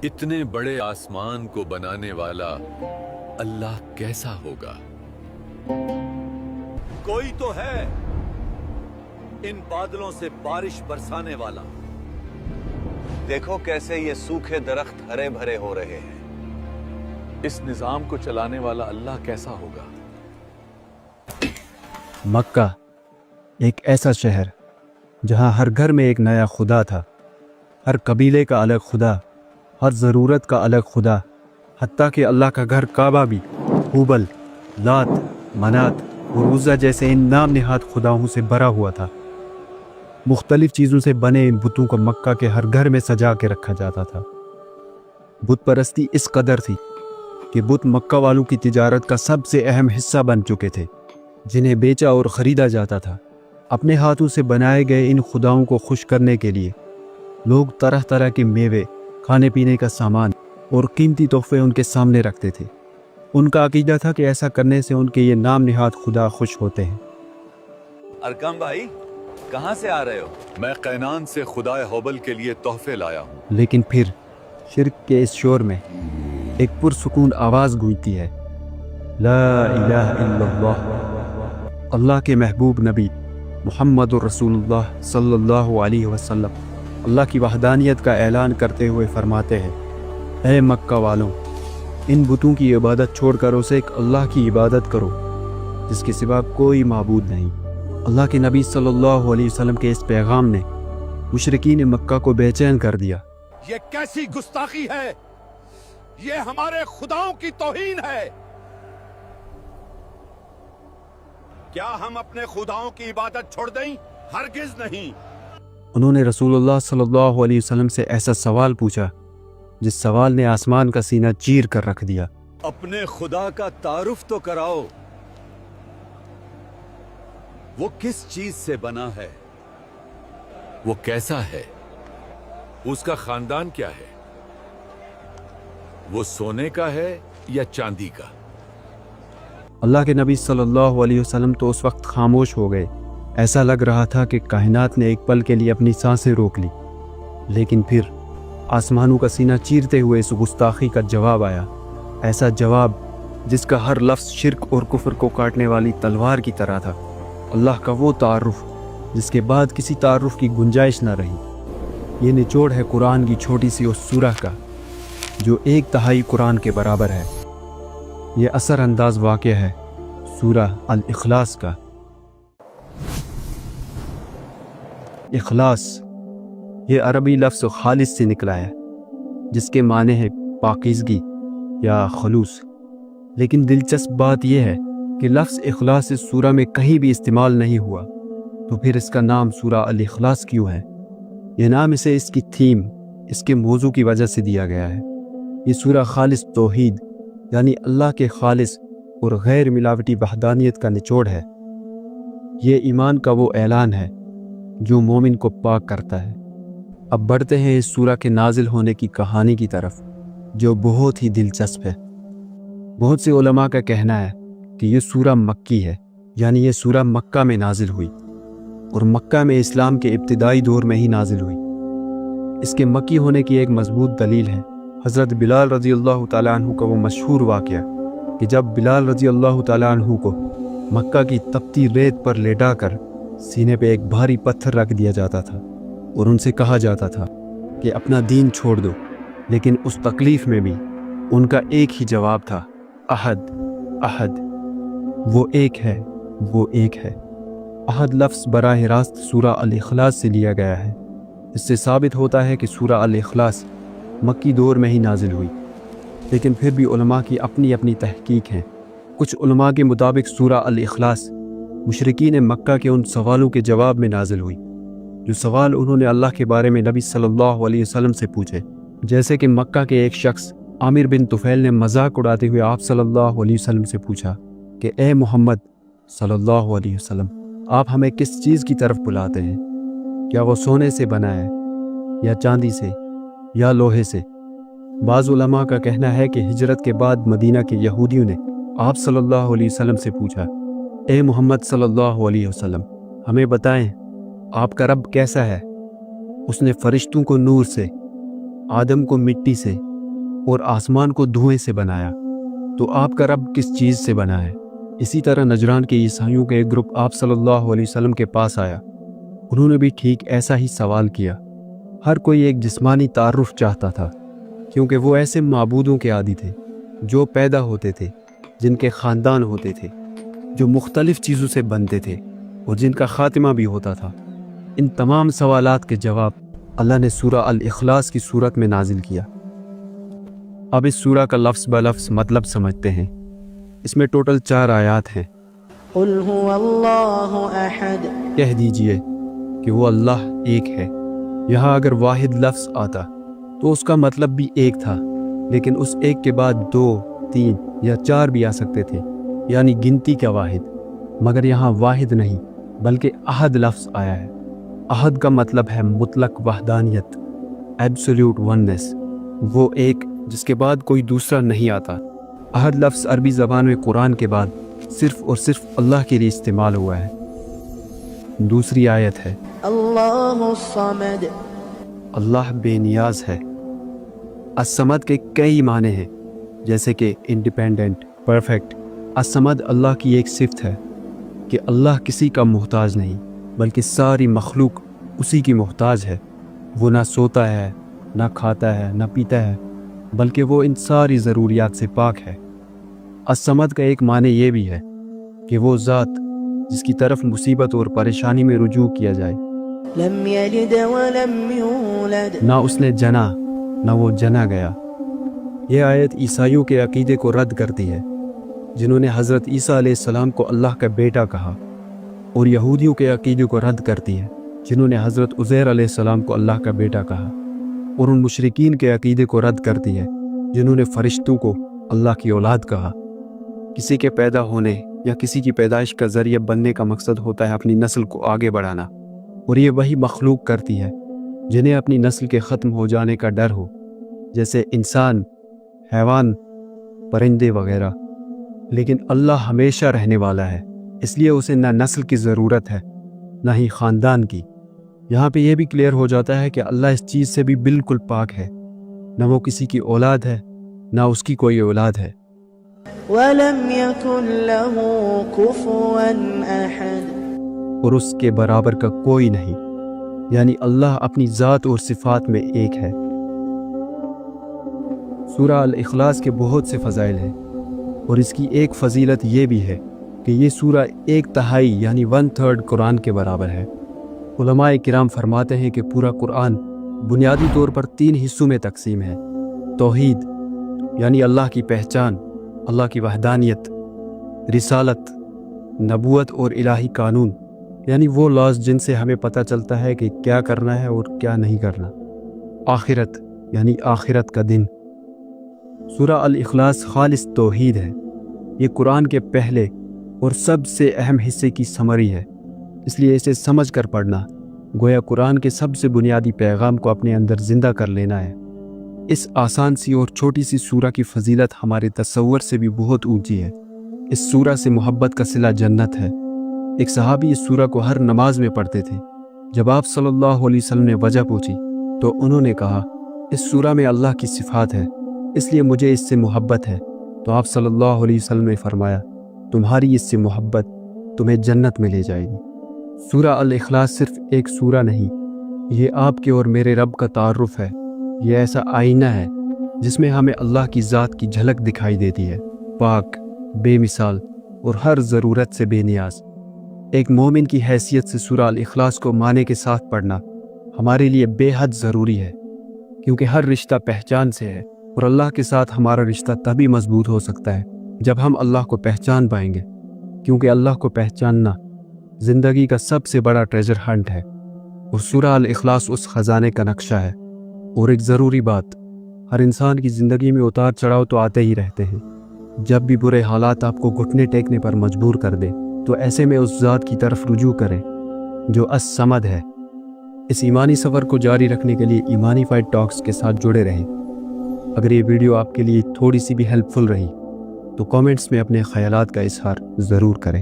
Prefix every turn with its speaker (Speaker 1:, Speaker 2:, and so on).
Speaker 1: इतने बड़े आसमान को बनाने वाला अल्लाह कैसा होगा?
Speaker 2: कोई तो है इन बादलों से बारिश बरसाने वाला। देखो कैसे ये सूखे दरख्त हरे भरे हो रहे हैं।
Speaker 1: इस निजाम को चलाने वाला अल्लाह कैसा होगा?
Speaker 3: मक्का एक ऐसा शहर जहाँ हर घर में एक नया खुदा था। हर कबीले का अलग खुदा, हर ज़रूरत का अलग खुदा, हत्ता कि अल्लाह का घर काबा भी हुबल, लात, मनात और उज़्ज़ा जैसे इन नाम निहाद खुदाओं से भरा हुआ था। मुख्तलिफ़ चीज़ों से बने इन बुतों को मक्का के हर घर में सजा के रखा जाता था। बुत परस्ती इस कदर थी कि बुत मक्का वालों की तिजारत का सबसे अहम हिस्सा बन चुके थे, जिन्हें बेचा और ख़रीदा जाता था। अपने हाथों से बनाए गए इन खुदाओं को खुश करने के लिए लोग तरह तरह के मेवे, खाने पीने का सामान और कीमती तोहफे उनके सामने रखते थे। उनका अकीदा था कि ऐसा करने से उनके ये नाम निहाद खुदा खुश होते हैं।
Speaker 2: अरकम भाई, कहाँ से आ रहे हो?
Speaker 1: मैं कैनान से खुदाए होबल के लिए तोहफे लाया हूँ।
Speaker 3: लेकिन फिर शिर्क के इस शोर में एक पुरसुकून आवाज़ गूंजती है, ला इलाहा इल्लल्लाह। अल्लाह के महबूब नबी मुहम्मदुर रसूलुल्लाह सल्लल्लाहु अलैहि वसल्लम अल्लाह की वहदानियत का ऐलान करते हुए फरमाते हैं, ऐ मक्का वालों, इन बुतों की इबादत छोड़कर उसे एक अल्लाह की इबादत करो जिसके सिवा कोई माबूद नहीं। अल्लाह के नबी सल्लल्लाहु अलैहि वसल्लम के इस पैगाम ने मुशरिकीन मक्का को बेचैन कर दिया।
Speaker 4: ये कैसी गुस्ताखी है? ये हमारे खुदाओं की तौहीन है। क्या हम अपने खुदाओं की इबादत छोड़ दें? हरगिज नहीं।
Speaker 3: उन्होंने रसूलुल्लाह सल्लल्लाहु अलैहि वसल्लम से ऐसा सवाल पूछा जिस सवाल ने आसमान का सीना चीर कर रख दिया।
Speaker 2: अपने खुदा का तारुफ तो कराओ। वो किस चीज से बना है?
Speaker 1: वो कैसा है? उसका खानदान क्या है? वो सोने का है या चांदी का?
Speaker 3: अल्लाह के नबी सल्लल्लाहु अलैहि वसल्लम तो उस वक्त खामोश हो गए। ऐसा लग रहा था कि कायनात ने एक पल के लिए अपनी सांसें रोक ली। लेकिन फिर आसमानों का सीना चीरते हुए इस गुस्ताखी का जवाब आया, ऐसा जवाब जिसका हर लफ्ज़ शिर्क और कुफ्र को काटने वाली तलवार की तरह था। अल्लाह का वो तारुफ जिसके बाद किसी तारुफ की गुंजाइश न रही। ये निचोड़ है कुरान की छोटी सी उस सूरह का जो 1/3 कुरान के बराबर है। ये असर अंदाज वाक़या है सूरह अल इखलास का। इखलास ये अरबी लफ्ज़ खालिस से निकला है जिसके माने है पाकीज़गी या खलूस। लेकिन दिलचस्प बात यह है कि लफ्ज़ इखलास इस सूरह में कहीं भी इस्तेमाल नहीं हुआ, तो फिर इसका नाम सूरह अल इखलास क्यों है? यह नाम इसे इसकी थीम, इसके मौजू की वजह से दिया गया है। ये सूरह खालिस तौहीद यानी अल्लाह के खालिस और गैर मिलावटी वहदानियत का निचोड़ है। ये ईमान का वो ऐलान है जो मोमिन को पाक करता है। अब बढ़ते हैं इस सूरह के नाजिल होने की कहानी की तरफ, जो बहुत ही दिलचस्प है। बहुत से उलमा का कहना है कि ये सूरह मक्की है, यानी ये सूरह मक्का में नाजिल हुई और मक्का में इस्लाम के इब्तिदाई दौर में ही नाजिल हुई। इसके मक्की होने की एक मजबूत दलील है हज़रत बिलाल रज़ी अल्लाह ताला अन्हु का वो मशहूर वाक़या कि जब बिलाल रज़ी अल्लाह ताला अन्हु को मक्का की तपती रेत पर लेटा कर सीने पे एक भारी पत्थर रख दिया जाता था और उनसे कहा जाता था कि अपना दीन छोड़ दो, लेकिन उस तकलीफ़ में भी उनका एक ही जवाब था, अहद अहद। वो एक है, वो एक है। अहद लफ्ज़ बराह रास्त सूरह अल इखलास से लिया गया है। इससे साबित होता है कि सूरह अल इखलास मक्की दौर में ही नाजिल हुई, लेकिन फिर भी उलमा की अपनी अपनी तहकीक हैं। कुछ उलमा के मुताबिक सूरह अल इखलास मुशरिकीन मक्का के उन सवालों के जवाब में नाजिल हुई जो सवाल उन्होंने अल्लाह के बारे में नबी सल्लल्लाहु अलैहि वसल्लम से पूछे। जैसे कि मक्का के एक शख्स आमिर बिन तुफैल ने मजाक उड़ाते हुए आप सल्लल्लाहु अलैहि वसल्लम से पूछा कि ए मोहम्मद सल्लल्लाहु अलैहि वसल्लम, आप हमें किस चीज़ की तरफ बुलाते हैं? क्या वो सोने से बना है या चांदी से या लोहे से? बाज़ उलमा का कहना है कि हिजरत के बाद मदीना के यहूदियों ने आप सल्लल्लाहु अलैहि वसल्लम से पूछा, ए मोहम्मद सल्लल्लाहु अलैहि वसल्लम, हमें बताएं आपका रब कैसा है? उसने फरिश्तों को नूर से, आदम को मिट्टी से اور آسمان کو دھوئیں سے بنایا، تو آپ کا رب کس چیز سے بنا ہے؟ اسی طرح نجران کے عیسائیوں کا ایک گروپ آپ صلی اللہ علیہ وسلم کے پاس آیا، انہوں نے بھی ٹھیک ایسا ہی سوال کیا۔ ہر کوئی ایک جسمانی تعارف چاہتا تھا، کیونکہ وہ ایسے معبودوں کے عادی تھے جو پیدا ہوتے تھے، جن کے خاندان ہوتے تھے، جو مختلف چیزوں سے بنتے تھے اور جن کا خاتمہ بھی ہوتا تھا۔ ان تمام سوالات کے جواب اللہ نے سورہ الاخلاص کی صورت میں نازل کیا۔ اب اس سورہ کا لفظ بلفظ مطلب سمجھتے ہیں۔ اس میں ٹوٹل 4 آیات ہیں۔
Speaker 5: قل هو اللہ احد،
Speaker 3: کہہ دیجئے کہ وہ اللہ ایک ہے۔ یہاں اگر واحد لفظ آتا تو اس کا مطلب بھی ایک تھا، لیکن اس ایک کے بعد 2، 3 یا 4 بھی آ سکتے تھے، یعنی گنتی کا واحد۔ مگر یہاں واحد نہیں بلکہ احد لفظ آیا ہے۔ احد کا مطلب ہے مطلق وحدانیت، ایبسولوٹ وننس، وہ ایک جس کے بعد کوئی دوسرا نہیں آتا۔ احد لفظ عربی زبان میں قرآن کے بعد صرف اور صرف اللہ کے لیے استعمال ہوا ہے۔ دوسری آیت ہے
Speaker 5: اللہ الصمد،
Speaker 3: اللہ بے نیاز ہے۔ الصمد کے کئی معنی ہیں، جیسے کہ انڈیپینڈنٹ، پرفیکٹ۔ الصمد اللہ کی ایک صفت ہے کہ اللہ کسی کا محتاج نہیں، بلکہ ساری مخلوق اسی کی محتاج ہے۔ وہ نہ سوتا ہے، نہ کھاتا ہے، نہ پیتا ہے، بلکہ وہ ان ساری ضروریات سے پاک ہے۔ الصمد کا ایک معنی یہ بھی ہے کہ وہ ذات جس کی طرف مصیبت اور پریشانی میں رجوع کیا جائے۔
Speaker 5: لم یلد ولم یولد،
Speaker 3: نہ اس نے جنا نہ وہ جنا گیا۔ یہ آیت عیسائیوں کے عقیدے کو رد کرتی ہے، جنہوں نے حضرت عیسیٰ علیہ السلام کو اللہ کا بیٹا کہا، اور یہودیوں کے عقیدے کو رد کرتی ہے، جنہوں نے حضرت عزیر علیہ السلام کو اللہ کا بیٹا کہا، اور ان مشرکین کے عقیدے کو رد کرتی ہے جنہوں نے فرشتوں کو اللہ کی اولاد کہا۔ کسی کے پیدا ہونے یا کسی کی پیدائش کا ذریعہ بننے کا مقصد ہوتا ہے اپنی نسل کو آگے بڑھانا، اور یہ وہی مخلوق کرتی ہے جنہیں اپنی نسل کے ختم ہو جانے کا ڈر ہو، جیسے انسان، حیوان، پرندے وغیرہ۔ لیکن اللہ ہمیشہ رہنے والا ہے، اس لیے اسے نہ نسل کی ضرورت ہے نہ ہی خاندان کی۔ یہاں پہ یہ بھی کلیئر ہو جاتا ہے کہ اللہ اس چیز سے بھی بالکل پاک ہے، نہ وہ کسی کی اولاد ہے نہ اس کی کوئی اولاد ہے۔
Speaker 5: ولم یکن لہ کفوا احد،
Speaker 3: اور اس کے برابر کا کوئی نہیں، یعنی اللہ اپنی ذات اور صفات میں ایک ہے۔ سورہ الاخلاص کے بہت سے فضائل ہیں، اور اس کی ایک فضیلت یہ بھی ہے کہ یہ سورہ 1/3 یعنی 1/3 قرآن کے برابر ہے۔ علماء کرام فرماتے ہیں کہ پورا قرآن بنیادی طور پر 3 حصوں میں تقسیم ہے۔ توحید یعنی اللہ کی پہچان، اللہ کی وحدانیت، رسالت، نبوت اور الہی قانون یعنی وہ لاز جن سے ہمیں پتہ چلتا ہے کہ کیا کرنا ہے اور کیا نہیں کرنا، آخرت یعنی آخرت کا دن۔ سورہ الاخلاص خالص توحید ہے۔ یہ قرآن کے پہلے اور سب سے اہم حصے کی سمری ہے، اس لیے اسے سمجھ کر پڑھنا گویا قرآن کے سب سے بنیادی پیغام کو اپنے اندر زندہ کر لینا ہے۔ اس آسان سی اور چھوٹی سی سورہ کی فضیلت ہمارے تصور سے بھی بہت اونچی ہے۔ اس سورہ سے محبت کا صلہ جنت ہے۔ ایک صحابی اس سورہ کو ہر نماز میں پڑھتے تھے۔ جب آپ صلی اللہ علیہ وسلم نے وجہ پوچھی تو انہوں نے کہا، اس سورہ میں اللہ کی صفات ہے، اس لیے مجھے اس سے محبت ہے۔ تو آپ صلی اللہ علیہ وسلم نے فرمایا، تمہاری اس سے محبت تمہیں جنت میں لے جائے گی۔ سورہ الاخلاص صرف ایک سورہ نہیں، یہ آپ کے اور میرے رب کا تعارف ہے۔ یہ ایسا آئینہ ہے جس میں ہمیں اللہ کی ذات کی جھلک دکھائی دیتی ہے، پاک، بے مثال اور ہر ضرورت سے بے نیاز۔ ایک مومن کی حیثیت سے سورہ الاخلاص کو معنی کے ساتھ پڑھنا ہمارے لیے بے حد ضروری ہے، کیونکہ ہر رشتہ پہچان سے ہے، اور اللہ کے ساتھ ہمارا رشتہ تبھی مضبوط ہو سکتا ہے جب ہم اللہ کو پہچان پائیں گے، کیونکہ اللہ کو پہچاننا زندگی کا سب سے بڑا ٹریجر ہنٹ ہے، اور سورہ الاخلاص اس خزانے کا نقشہ ہے۔ اور ایک ضروری بات، ہر انسان کی زندگی میں اتار چڑھاؤ تو آتے ہی رہتے ہیں۔ جب بھی برے حالات آپ کو گھٹنے ٹیکنے پر مجبور کر دیں تو ایسے میں اس ذات کی طرف رجوع کریں جو الصمد ہے۔ اس ایمانی سفر کو جاری رکھنے کے لیے ایمانی فائٹ ٹاکس کے ساتھ جڑے رہیں۔ اگر یہ ویڈیو آپ کے لیے تھوڑی سی بھی ہیلپ فل رہی تو کامنٹس میں اپنے خیالات کا اظہار ضرور کریں۔